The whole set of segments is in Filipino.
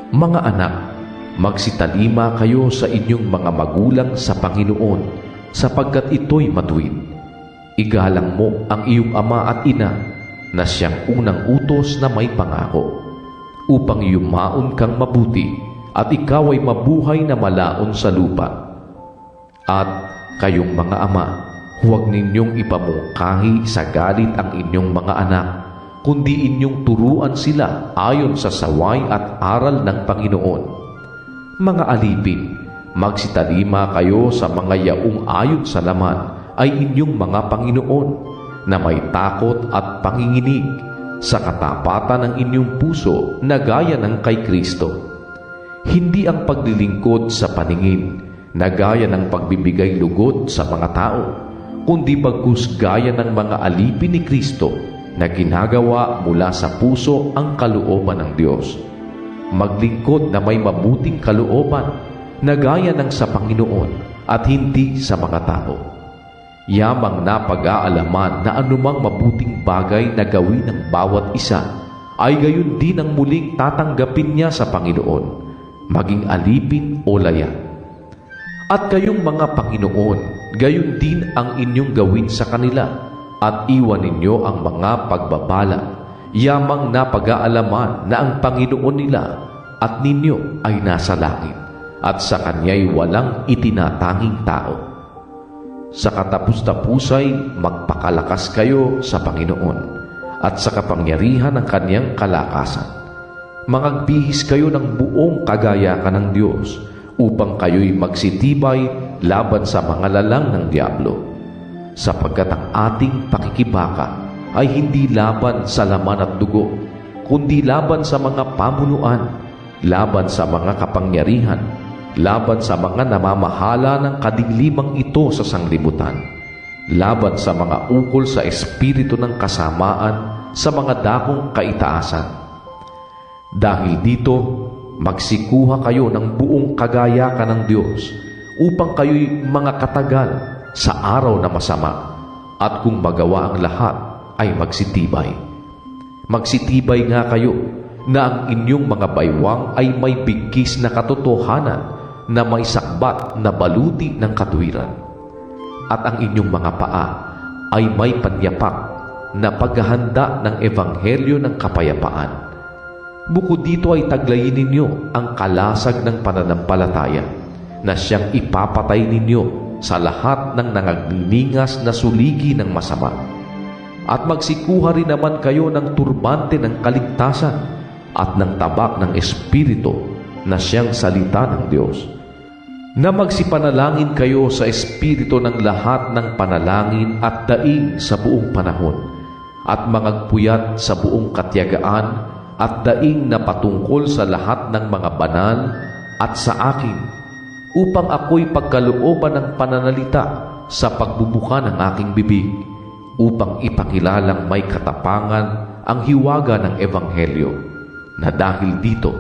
Mga anak, magsitalima kayo sa inyong mga magulang sa Panginoon, sapagkat ito'y matuwid. Igalang mo ang iyong ama at ina, na siyang unang utos na may pangako, upang yumaon kang mabuti at ikaw ay mabuhay na malaon sa lupa. At kayong mga ama, huwag ninyong ipamungkahi sa galit ang inyong mga anak, kundi inyong turuan sila ayon sa saway at aral ng Panginoon. Mga alipin, magsitalima kayo sa mga yaong ayon sa laman ay inyong mga Panginoon, na may takot at panginginig sa katapatan ng inyong puso na gaya ng kay Kristo. Hindi ang paglilingkod sa paningin na gaya ng pagbibigay lugod sa mga tao, kundi bagkus gaya ng mga alipin ni Kristo na ginagawa mula sa puso ang kalooban ng Diyos. Maglingkod na may mabuting kalooban na gaya ng sa Panginoon at hindi sa mga tao. Yamang na pag-aalaman na anumang mabuting bagay na gawin ng bawat isa ay gayon din ang muling tatanggapin niya sa Panginoon, maging alipin o laya. At kayong mga Panginoon, gayon din ang inyong gawin sa kanila, at iwan ninyo ang mga pagbabala, yamang na pag-aalaman na ang Panginoon nila at ninyo ay nasa langit, at sa Kanya'y walang itinatanging tao. Sa katapus-tapusay, magpakalakas kayo sa Panginoon at sa kapangyarihan ng Kanyang kalakasan. Mangagbihis kayo ng buong kagayakan ng Diyos upang kayo'y magsitibay laban sa mga lalang ng Diablo. Sapagkat ang ating pakikibaka ay hindi laban sa laman at dugo, kundi laban sa mga pamunuan, laban sa mga kapangyarihan, laban sa mga namamahala ng kadiliman ito sa sanglibutan, laban sa mga ukol sa espiritu ng kasamaan sa mga dakong kaitaasan. Dahil dito, magsikuha kayo ng buong kagayakan ng Diyos upang kayo'y mga katagal sa araw na masama, at kung magawa ang lahat ay magsitibay. Magsitibay nga kayo na ang inyong mga baywang ay may bigkis na katotohanan na may sakbat na baluti ng katuwiran, at ang inyong mga paa ay may panyapak na paghahanda ng ebanghelyo ng kapayapaan. Bukod dito ay taglayin ninyo ang kalasag ng pananampalataya na siyang ipapatay ninyo sa lahat ng nangagniningas na suligi ng masama. At magsikuha rin naman kayo ng turbante ng kaligtasan at ng tabak ng Espiritu na siyang salita ng Diyos, na magsipanalangin kayo sa Espiritu ng lahat ng panalangin at daing sa buong panahon, at mangagpuyat sa buong katiyagaan at daing na patungkol sa lahat ng mga banal at sa akin, upang ako'y pagkalooban ng pananalita sa pagbubuka ng aking bibig, upang ipakilalang may katapangan ang hiwaga ng Ebanghelyo, na dahil dito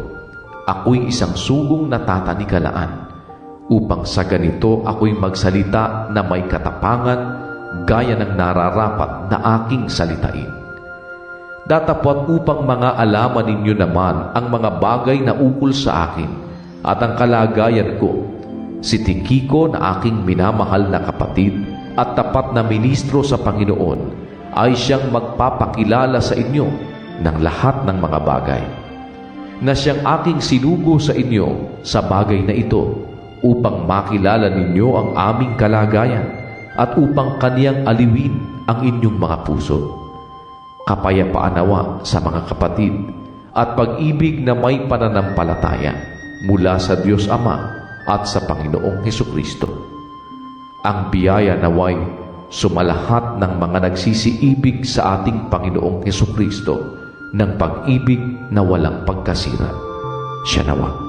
ako'y isang sugong natatanikalaan, upang sa ganito ako'y magsalita na may katapangan gaya ng nararapat na aking salitain. Datapwat upang mga alaman ninyo naman ang mga bagay na ukol sa akin at ang kalagayan ko, si Tikiko na aking minamahal na kapatid at tapat na ministro sa Panginoon ay siyang magpapakilala sa inyo ng lahat ng mga bagay, na siyang aking sinugo sa inyo sa bagay na ito, upang makilala ninyo ang aming kalagayan at upang kaniyang aliwin ang inyong mga puso. Kapayapaan nawa sa mga kapatid at pag-ibig na may pananampalataya mula sa Diyos Ama at sa Panginoong Hesukristo. Ang biyaya naway sumalahat ng mga nagsisiibig sa ating Panginoong Hesukristo ng pag-ibig na walang pagkasira. Siya nawa.